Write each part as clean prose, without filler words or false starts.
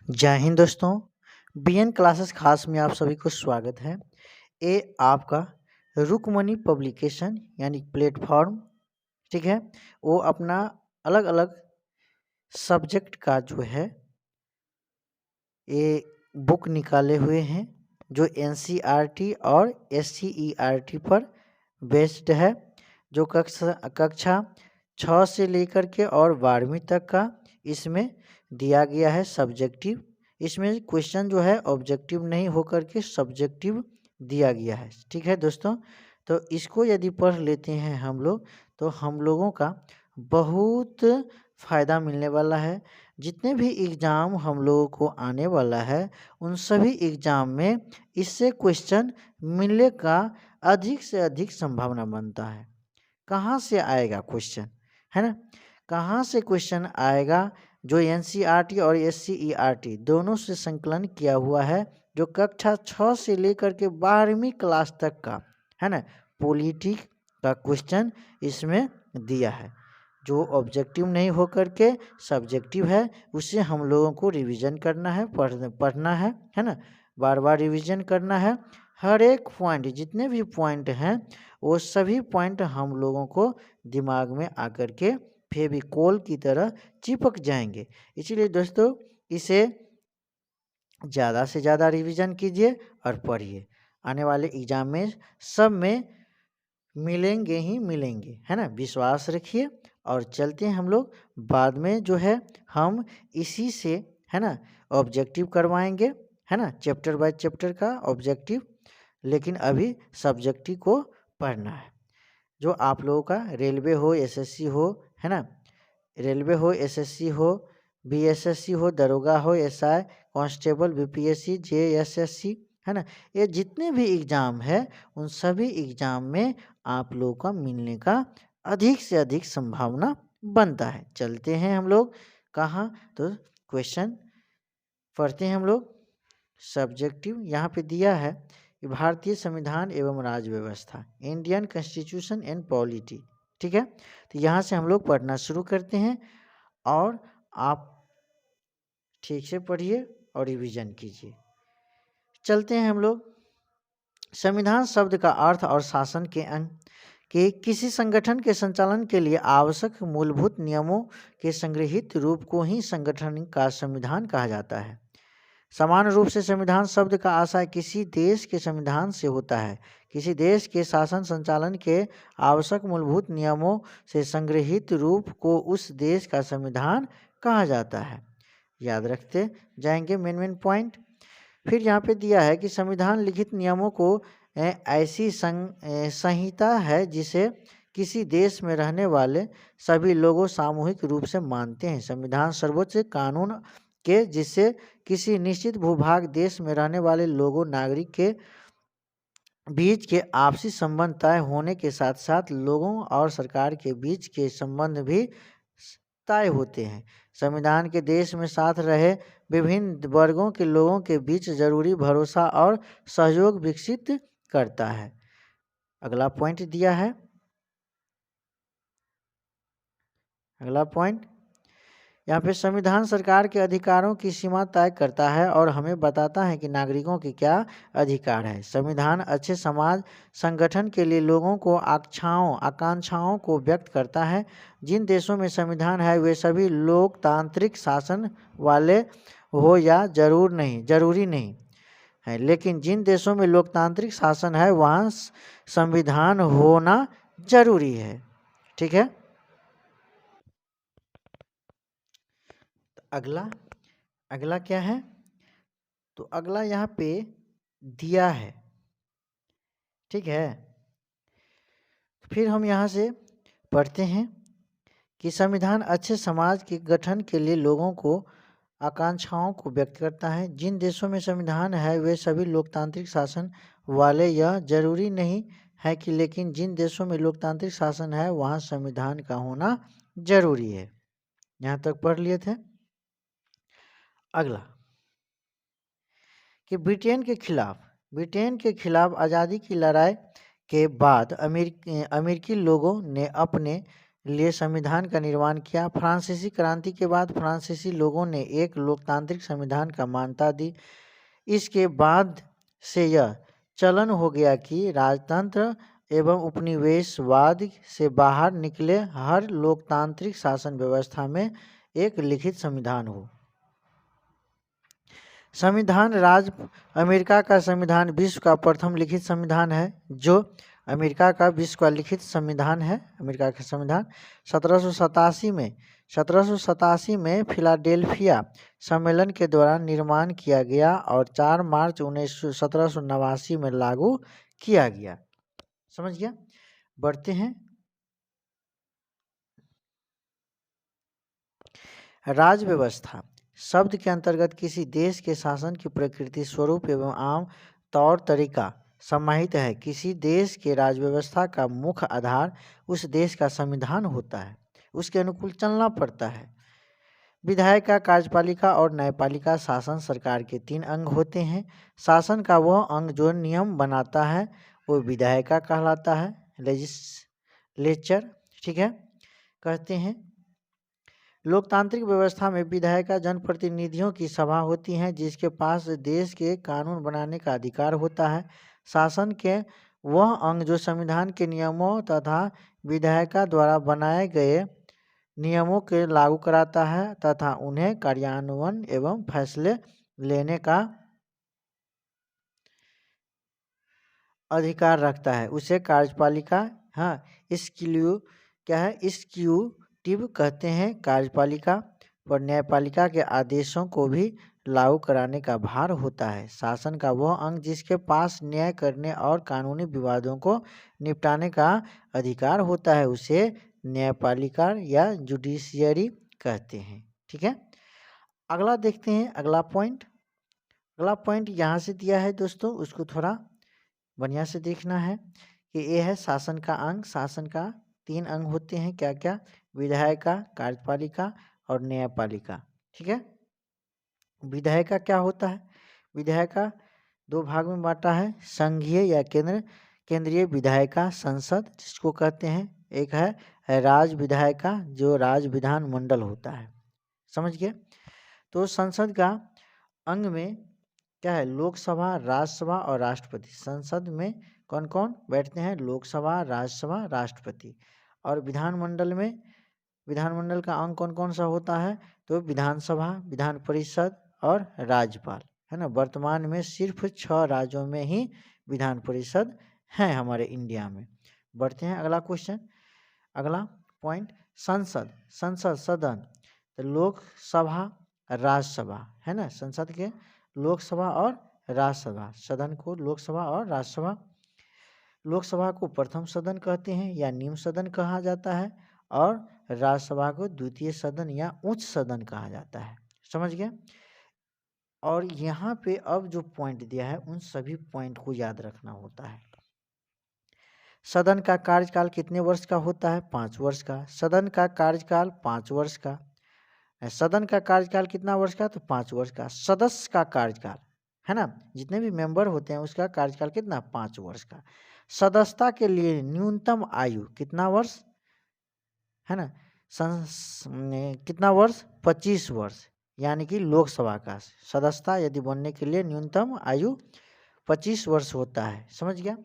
जय हिंद दोस्तों। BN classes खास में आप सभी को स्वागत है। ये आपका रुकमनी पब्लिकेशन यानी प्लेटफॉर्म, ठीक है, वो अपना अलग अलग सब्जेक्ट का जो है ये बुक निकाले हुए हैं जो एनसीईआरटी और एससीईआरटी पर बेस्ड है, जो कक्षा 6 से लेकर के और 12वीं तक का इसमें दिया गया है सब्जेक्टिव। इसमें क्वेश्चन जो है ऑब्जेक्टिव नहीं होकर के सब्जेक्टिव दिया गया है, ठीक है दोस्तों। तो इसको यदि पढ़ लेते हैं हम लोग तो हम लोगों का बहुत फ़ायदा मिलने वाला है। जितने भी एग्ज़ाम हम लोगों को आने वाला है उन सभी एग्ज़ाम में इससे क्वेश्चन मिलने का अधिक से अधिक संभावना बनता है। कहाँ से आएगा क्वेश्चन, है ना? कहाँ से क्वेश्चन आएगा? जो एनसीईआरटी और एससीईआरटी दोनों से संकलन किया हुआ है, जो कक्षा 6 से लेकर के 12वीं क्लास तक का, है ना, पॉलिटिक का क्वेश्चन इसमें दिया है। जो ऑब्जेक्टिव नहीं होकर के सब्जेक्टिव है उसे हम लोगों को रिवीजन करना है, पढ़ना है ना, बार बार रिवीजन करना है। हर एक पॉइंट, जितने भी पॉइंट हैं वो सभी पॉइंट हम लोगों को दिमाग में आकर के फेविकोल की तरह चिपक जाएंगे। इसीलिए दोस्तों इसे ज़्यादा से ज़्यादा रिवीजन कीजिए और पढ़िए। आने वाले एग्जाम में सब में मिलेंगे ही मिलेंगे, है ना, विश्वास रखिए। और चलते हैं हम लोग, बाद में जो है हम इसी से, है ना, ऑब्जेक्टिव करवाएंगे, है ना, चैप्टर बाय चैप्टर का ऑब्जेक्टिव। लेकिन अभी सब्जेक्टिव को पढ़ना है। जो आप लोगों का रेलवे हो, एसएससी हो, है ना, रेलवे हो, एसएससी हो, बीएसएससी हो, दरोगा हो, एसआई, कांस्टेबल, बीपीएससी, जेएसएससी, है ना, ये जितने भी एग्ज़ाम है उन सभी एग्ज़ाम में आप लोगों का मिलने का अधिक से अधिक संभावना बनता है। चलते हैं हम लोग कहाँ, तो क्वेश्चन पढ़ते हैं हम लोग। सब्जेक्टिव यहाँ पे दिया है कि भारतीय संविधान एवं राज्य व्यवस्था, इंडियन कॉन्स्टिट्यूशन एंड पॉलिटी, ठीक है। तो यहाँ से हम लोग पढ़ना शुरू करते हैं और आप ठीक से पढ़िए और रिवीजन कीजिए। चलते हैं हम लोग। संविधान शब्द का अर्थ और शासन के अंग के किसी संगठन के संचालन के लिए आवश्यक मूलभूत नियमों के संग्रहित रूप को ही संगठन का संविधान कहा जाता है। समान रूप से संविधान शब्द का आशय किसी देश के संविधान से होता है। किसी देश के शासन संचालन के आवश्यक मूलभूत नियमों से संग्रहित रूप को उस देश का संविधान कहा जाता है। याद रखते जाएंगे मेन पॉइंट। फिर यहाँ पे दिया है कि संविधान लिखित नियमों को ऐसी संहिता है जिसे किसी देश में रहने वाले सभी लोगों सामूहिक रूप से मानते हैं। संविधान सर्वोच्च कानून के जिससे किसी निश्चित भूभाग देश में रहने वाले लोगों नागरिक के बीच के आपसी संबंध तय होने के साथ साथ लोगों और सरकार के बीच के संबंध भी तय होते हैं। संविधान के देश में साथ रहे विभिन्न वर्गों के लोगों के बीच जरूरी भरोसा और सहयोग विकसित करता है। अगला पॉइंट दिया है, अगला पॉइंट यहाँ पे संविधान सरकार के अधिकारों की सीमा तय करता है और हमें बताता है कि नागरिकों के क्या अधिकार है। संविधान अच्छे समाज संगठन के लिए लोगों को आकांक्षाओं को व्यक्त करता है। जिन देशों में संविधान है वे सभी लोकतांत्रिक शासन वाले हो या जरूरी नहीं है, लेकिन जिन देशों में लोकतांत्रिक शासन है वहाँ संविधान होना जरूरी है, ठीक है। अगला क्या है, तो अगला यहाँ पे दिया है, ठीक है। फिर हम यहाँ से पढ़ते हैं कि संविधान अच्छे समाज के गठन के लिए लोगों को आकांक्षाओं को व्यक्त करता है। जिन देशों में संविधान है वे सभी लोकतांत्रिक शासन वाले, यह जरूरी नहीं है कि, लेकिन जिन देशों में लोकतांत्रिक शासन है वहाँ संविधान का होना जरूरी है। यहाँ तक पढ़ लिए थे। अगला कि ब्रिटेन के खिलाफ आज़ादी की लड़ाई के बाद अमेरिकी लोगों ने अपने लिए संविधान का निर्माण किया। फ्रांसीसी क्रांति के बाद फ्रांसीसी लोगों ने एक लोकतांत्रिक संविधान का मान्यता दी। इसके बाद से यह चलन हो गया कि राजतंत्र एवं उपनिवेशवाद से बाहर निकले हर लोकतांत्रिक शासन व्यवस्था में एक लिखित संविधान हो। संविधान राज्य अमेरिका का संविधान विश्व का प्रथम लिखित संविधान है। जो अमेरिका का विश्व का लिखित संविधान है, अमेरिका का संविधान 1787 में फिलाडेल्फिया सम्मेलन के दौरान निर्माण किया गया और 4 मार्च 1789 में लागू किया गया। समझ गया? बढ़ते हैं। राज्य व्यवस्था शब्द के अंतर्गत किसी देश के शासन की प्रकृति, स्वरूप एवं आम तौर तरीका समाहित है। किसी देश के राज्य व्यवस्था का मुख्य आधार उस देश का संविधान होता है, उसके अनुकूल चलना पड़ता है। विधायिका, कार्यपालिका और न्यायपालिका शासन सरकार के 3 अंग होते हैं। शासन का वह अंग जो नियम बनाता है वो विधायिका कहलाता है, लेजिस्लेचर। ठीक है, कहते हैं। लोकतांत्रिक व्यवस्था में विधायिका जनप्रतिनिधियों की सभा होती है जिसके पास देश के कानून बनाने का अधिकार होता है। शासन के वह अंग जो संविधान के नियमों तथा विधायिका द्वारा बनाए गए नियमों के लागू कराता है तथा उन्हें कार्यान्वयन एवं फैसले लेने का अधिकार रखता है, उसे कार्यपालिका एग्जीक्यूटिव कहते हैं। कार्यपालिका पर न्यायपालिका के आदेशों को भी लागू कराने का भार होता है। शासन का वह अंग जिसके पास न्याय करने और कानूनी विवादों को निपटाने का अधिकार होता है उसे न्यायपालिका या जुडिशियरी कहते हैं। ठीक है, अगला देखते हैं। अगला पॉइंट यहाँ से दिया है दोस्तों, उसको थोड़ा बढ़िया से देखना है कि ये है शासन का अंग। शासन का 3 अंग होते हैं, क्या क्या? विधायिका, कार्यपालिका और न्यायपालिका। ठीक है, विधायिका क्या होता है? विधायिका 2 भाग में बांटा है, संघीय या केंद्रीय विधायिका संसद जिसको कहते हैं, एक है राज्य विधायिका जो राज्य विधान मंडल होता है। समझ गए? तो संसद का अंग में क्या है? लोकसभा, राज्यसभा और राष्ट्रपति। संसद में कौन कौन बैठते हैं? लोकसभा, राज्यसभा, राष्ट्रपति। और विधानमंडल का अंग कौन कौन सा होता है? तो विधानसभा, विधान परिषद और राज्यपाल, है ना। वर्तमान में सिर्फ 6 राज्यों में ही विधान परिषद है हमारे इंडिया में। बढ़ते हैं अगला क्वेश्चन, अगला पॉइंट। संसद सदन, तो लोकसभा, राज्यसभा, है ना। संसद के लोकसभा और राज्यसभा, सदन को लोकसभा और राज्यसभा। लोकसभा को प्रथम सदन कहते हैं या निम्न सदन कहा जाता है और राज्यसभा को द्वितीय सदन या उच्च सदन कहा जाता है। समझ गए? और यहाँ पे अब जो पॉइंट दिया है उन सभी पॉइंट को याद रखना होता है। सदन का कार्यकाल कितने वर्ष का होता है? 5 वर्ष का। सदन का कार्यकाल 5 वर्ष का। सदन का कार्यकाल कितना वर्ष का? तो 5 वर्ष का। सदस्य का कार्यकाल, है ना, जितने भी मेंबर होते हैं उसका कार्यकाल कितना? 5 वर्ष का। सदस्यता के लिए न्यूनतम आयु कितना वर्ष, है ना? कितना वर्ष? 25 वर्ष। यानी कि लोकसभा का सदस्यता यदि बनने के लिए न्यूनतम आयु 25 वर्ष होता है। समझ गया?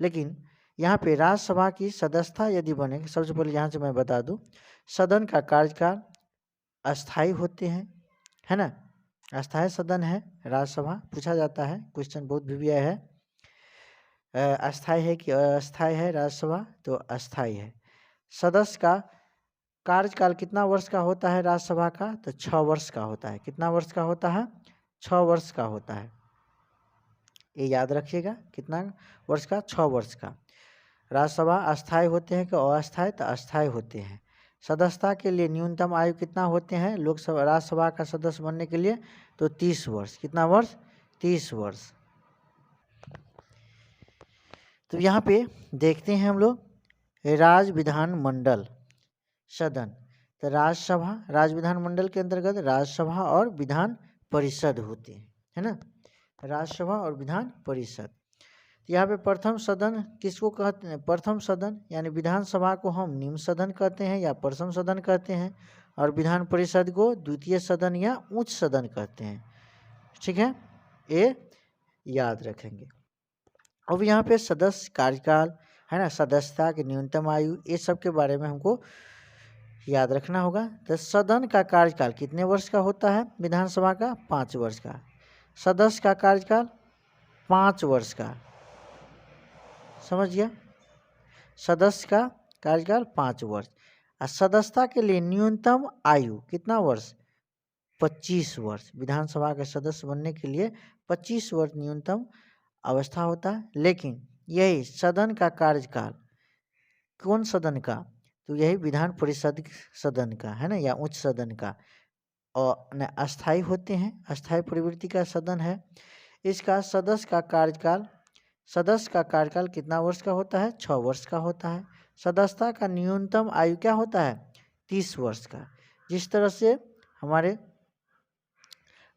लेकिन यहाँ पे राज्यसभा की सदस्यता यदि बने, सबसे पहले यहाँ से मैं बता दूं, सदन का कार्यकाल अस्थाई होते हैं, है ना। अस्थाई सदन है राज्यसभा, पूछा जाता है, क्वेश्चन बहुत भी आया है, अस्थाई है कि अस्थाई है राज्यसभा? तो अस्थाई है। सदस्य का कार्यकाल कितना वर्ष का होता है राज्यसभा का? तो 6 वर्ष का होता है। कितना वर्ष का होता है? 6 वर्ष का होता है। ये याद रखिएगा, कितना वर्ष का? 6 वर्ष का। राज्यसभा अस्थाई होते हैं कि अस्थाई? तो अस्थाई होते हैं। सदस्यता के लिए न्यूनतम आयु कितना होते हैं लोकसभा राज्यसभा का सदस्य बनने के लिए? तो 30 वर्ष। कितना वर्ष? 30 वर्ष। तो यहाँ पे देखते हैं हम लोग राज्य विधान मंडल सदन। तो राज्यसभा, राज्य विधान मंडल के अंतर्गत राज्यसभा और विधान परिषद होते हैं, है ना। राज्यसभा और विधान परिषद। तो यहाँ पे प्रथम सदन किसको कहते हैं? प्रथम सदन यानी विधानसभा को हम निम्न सदन कहते हैं या प्रथम सदन कहते हैं, और विधान परिषद को द्वितीय सदन या उच्च सदन कहते हैं। ठीक है, ये याद रखेंगे। अब यहाँ पे सदस्य कार्यकाल है ना, सदस्यता की न्यूनतम आयु, ये सब के बारे में हमको याद रखना होगा। तो सदन का कार्यकाल कितने वर्ष का होता है? विधानसभा का 5 वर्ष का। सदस्य का कार्यकाल 5 वर्ष का, समझ गया? सदस्य का कार्यकाल 5 वर्ष। और सदस्यता के लिए न्यूनतम आयु कितना वर्ष? 25 वर्ष। विधानसभा के सदस्य बनने के लिए 25 वर्ष न्यूनतम अवस्था होता है। लेकिन यही सदन का कार्यकाल, कौन सदन का? तो यही विधान परिषद सदन का है ना, या उच्च सदन का, और अस्थायी होते हैं, अस्थायी प्रवृत्ति का सदन है। इसका सदस्य का कार्यकाल कितना वर्ष का होता है? 6 वर्ष का होता है। सदस्यता का न्यूनतम आयु क्या होता है? 30 वर्ष का। जिस तरह से हमारे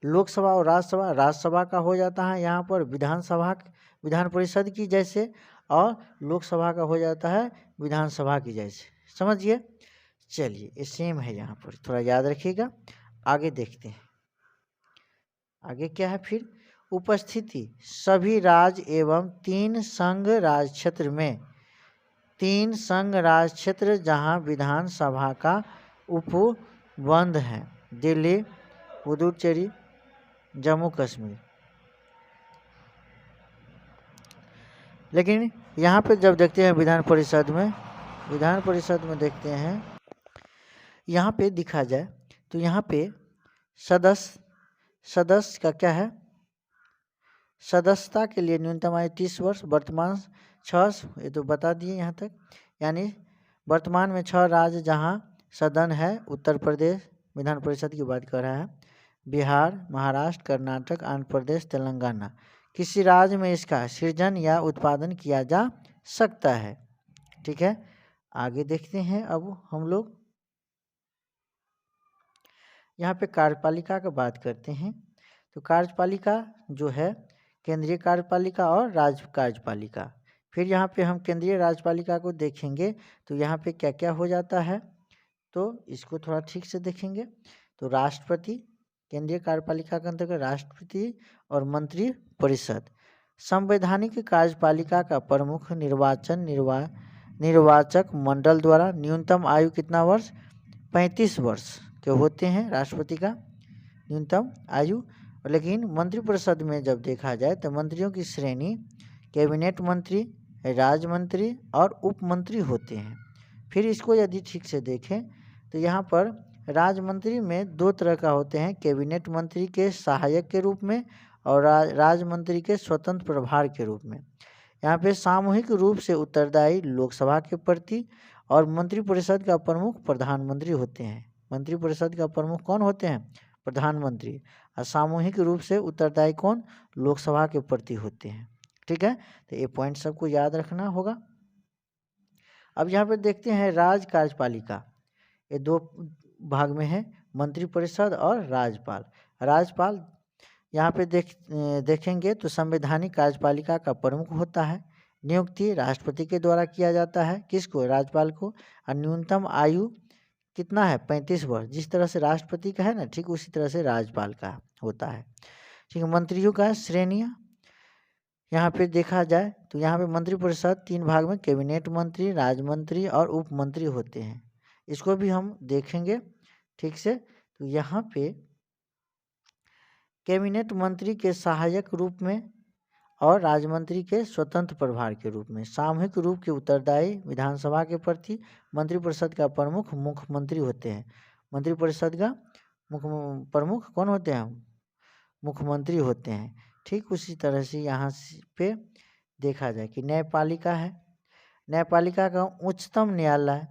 लोकसभा और राज्यसभा का हो जाता है यहाँ पर विधान परिषद की जैसे, और लोकसभा का हो जाता है विधानसभा की जैसे। समझिए? चलिए, ये सेम है यहाँ पर, थोड़ा याद रखिएगा। आगे देखते हैं, आगे क्या है फिर? उपस्थिति सभी राज्य एवं 3 संघ राज क्षेत्र में, 3 संघ राज क्षेत्र जहाँ विधानसभा का उपबंध है, दिल्ली, पुदुचेरी, जम्मू कश्मीर। लेकिन यहाँ पे जब देखते हैं विधान परिषद में देखते हैं, यहाँ पे दिखा जाए तो यहाँ पे सदस्य का क्या है? सदस्यता के लिए न्यूनतम आयु 30 वर्ष, वर्तमान 6, ये तो बता दिए यहाँ तक। यानी वर्तमान में 6 राज्य जहाँ सदन है, उत्तर प्रदेश विधान परिषद की बात कर रहा है, बिहार, महाराष्ट्र, कर्नाटक, आंध्र प्रदेश, तेलंगाना। किसी राज्य में इसका सृजन या उत्पादन किया जा सकता है। ठीक है, आगे देखते हैं। अब हम लोग यहाँ पे कार्यपालिका का बात करते हैं। तो कार्यपालिका जो है, केंद्रीय कार्यपालिका और राज्य कार्यपालिका। फिर यहाँ पे हम केंद्रीय राज्यपालिका को देखेंगे तो यहाँ पे क्या क्या हो जाता है, तो इसको थोड़ा ठीक से देखेंगे। तो राष्ट्रपति, केंद्रीय कार्यपालिका के अंतर्गत राष्ट्रपति और मंत्री परिषद। संवैधानिक कार्यपालिका का प्रमुख निर्वाचक मंडल द्वारा न्यूनतम आयु कितना वर्ष? 35 वर्ष के होते हैं राष्ट्रपति का न्यूनतम आयु। लेकिन मंत्रिपरिषद में जब देखा जाए तो मंत्रियों की श्रेणी कैबिनेट मंत्री, राज्य मंत्री और उप मंत्री होते हैं। फिर इसको यदि ठीक से देखें तो यहाँ पर राज्य मंत्री में 2 तरह का होते हैं, कैबिनेट मंत्री के सहायक के रूप में और राज्य मंत्री के स्वतंत्र प्रभार के रूप में। यहाँ पे सामूहिक रूप से उत्तरदायी लोकसभा के प्रति, और मंत्रिपरिषद का प्रमुख प्रधानमंत्री होते हैं। मंत्रिपरिषद का प्रमुख कौन होते हैं? प्रधानमंत्री। और सामूहिक रूप से उत्तरदायी कौन? लोकसभा के प्रति होते हैं। ठीक है, तो ये पॉइंट सबको याद रखना होगा। अब यहाँ पर देखते हैं राज्य कार्यपालिका, ये 2 भाग में है, मंत्रिपरिषद और राज्यपाल। यहाँ पे देखेंगे तो संवैधानिक कार्यपालिका का प्रमुख होता है। नियुक्ति राष्ट्रपति के द्वारा किया जाता है, किसको? राज्यपाल को। और न्यूनतम आयु कितना है? 35 वर्ष। जिस तरह से राष्ट्रपति का है ना, ठीक उसी तरह से राज्यपाल का होता है। ठीक है, मंत्रियों का श्रेणियाँ यहाँ पे देखा जाए तो यहाँ पे मंत्रिपरिषद 3 भाग में कैबिनेट मंत्री, राज्य मंत्री और उप मंत्री होते हैं। इसको भी हम देखेंगे ठीक से। तो यहाँ पे कैबिनेट मंत्री के सहायक रूप में और राज्य मंत्री के स्वतंत्र प्रभार के रूप में, सामूहिक रूप के उत्तरदायी विधानसभा के प्रति, मंत्रिपरिषद का प्रमुख मुख्यमंत्री होते हैं। मंत्रिपरिषद का प्रमुख कौन होते हैं? मुख्यमंत्री होते हैं। ठीक उसी तरह से यहाँ पे देखा जाए कि न्यायपालिका है। न्यायपालिका का उच्चतम न्यायालय,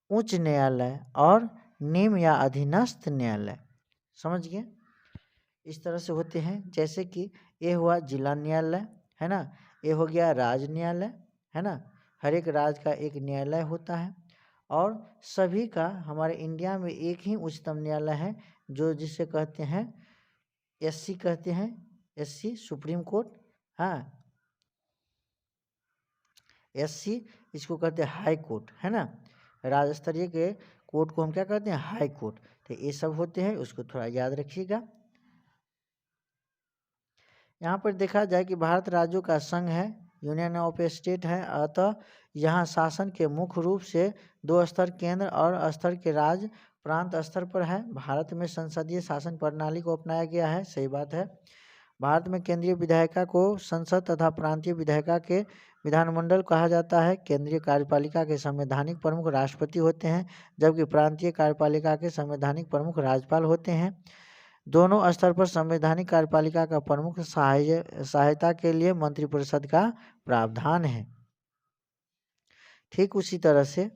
उच्च न्यायालय और निम्न या अधीनस्थ न्यायालय। समझ गए? इस तरह से होते हैं। जैसे कि ये हुआ जिला न्यायालय, है ना, ये हो गया राज्य न्यायालय, है ना। हर एक राज्य का एक न्यायालय होता है, और सभी का हमारे इंडिया में एक ही उच्चतम न्यायालय है, जो जिसे कहते हैं एससी, सुप्रीम कोर्ट। हाँ, SC इसको कहते हैं हाई कोर्ट, है ना। राज्य स्तरीय के कोर्ट को हम क्या कहते हैं, हाई कोर्ट। तो ये सब होते हैं, उसको थोड़ा याद रखिएगा। यहाँ पर देखा जाए कि भारत राज्यों का संघ है, यूनियन ऑफ स्टेट है, अतः यहाँ शासन के मुख्य रूप से 2 स्तर केंद्र और स्तर के राज्य प्रांत स्तर पर है। भारत में संसदीय शासन प्रणाली को अपनाया गया है, सही बात है। भारत में केंद्रीय विधायिका को संसद तथा प्रांतीय विधायिका के विधानमंडल कहा जाता है। केंद्रीय कार्यपालिका के संवैधानिक प्रमुख राष्ट्रपति होते हैं, जबकि प्रांतीय कार्यपालिका के संवैधानिक प्रमुख राज्यपाल होते हैं। दोनों स्तर पर संवैधानिक कार्यपालिका का प्रमुख सहायता के लिए मंत्रिपरिषद का प्रावधान है। ठीक उसी तरह से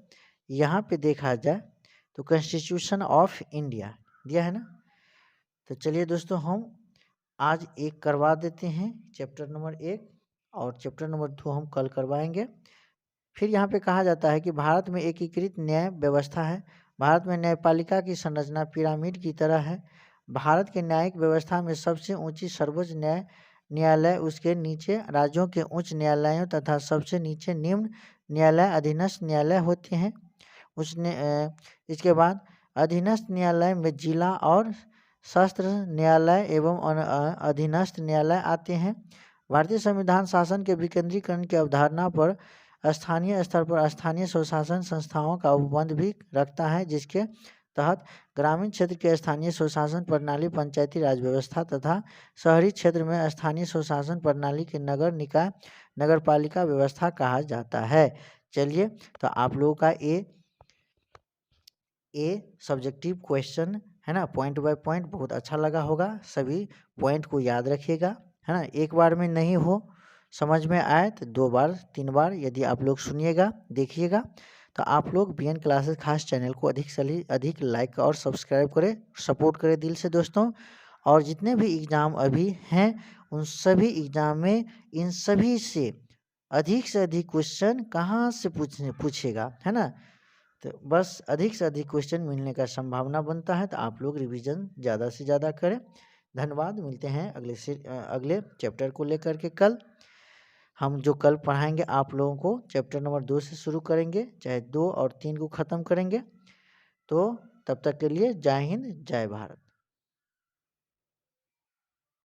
यहाँ पे देखा जाए तो कॉन्स्टिट्यूशन ऑफ इंडिया दिया है ना। तो चलिए दोस्तों, हम आज एक करवा देते हैं चैप्टर नंबर 1 और चैप्टर नंबर 2 हम कल करवाएंगे। फिर यहाँ पे कहा जाता है कि भारत में एकीकृत न्याय व्यवस्था है। भारत में न्यायपालिका की संरचना पिरामिड की तरह है। भारत के न्यायिक व्यवस्था में सबसे ऊंची सर्वोच्च न्यायालय, उसके नीचे राज्यों के उच्च न्यायालयों तथा सबसे नीचे निम्न न्यायालय अधीनस्थ न्यायालय होते हैं। इसके बाद अधीनस्थ न्यायालय में जिला और सत्र न्यायालय एवं अधीनस्थ न्यायालय आते हैं। भारतीय संविधान शासन के विकेंद्रीकरण की अवधारणा पर स्थानीय स्तर पर स्थानीय स्वशासन संस्थाओं का उपबंध भी रखता है, जिसके तहत ग्रामीण क्षेत्र के स्थानीय स्वशासन प्रणाली पंचायती राज व्यवस्था तथा शहरी क्षेत्र में स्थानीय स्वशासन प्रणाली के नगर निकाय नगरपालिका व्यवस्था कहा जाता है। चलिए, तो आप लोगों का ए सब्जेक्टिव क्वेश्चन है ना, पॉइंट बाय पॉइंट बहुत अच्छा लगा होगा। सभी पॉइंट को याद रखिएगा, है ना। एक बार में नहीं हो, समझ में आए तो 2 बार 3 बार यदि आप लोग सुनिएगा, देखिएगा, तो आप लोग BN क्लासेस खास चैनल को अधिक से अधिक लाइक और सब्सक्राइब करें, सपोर्ट करें दिल से दोस्तों। और जितने भी एग्ज़ाम अभी हैं उन सभी एग्ज़ाम में इन सभी से अधिक क्वेश्चन कहाँ से पूछेगा, है ना। तो बस अधिक से अधिक क्वेश्चन मिलने का संभावना बनता है, तो आप लोग रिवीजन ज़्यादा से ज़्यादा करें। धन्यवाद, मिलते हैं अगले चैप्टर को लेकर के कल। हम जो कल पढ़ाएंगे आप लोगों को चैप्टर नंबर 2 से शुरू करेंगे, चाहे 2 और 3 को ख़त्म करेंगे। तो तब तक के लिए जय हिंद, जय भारत।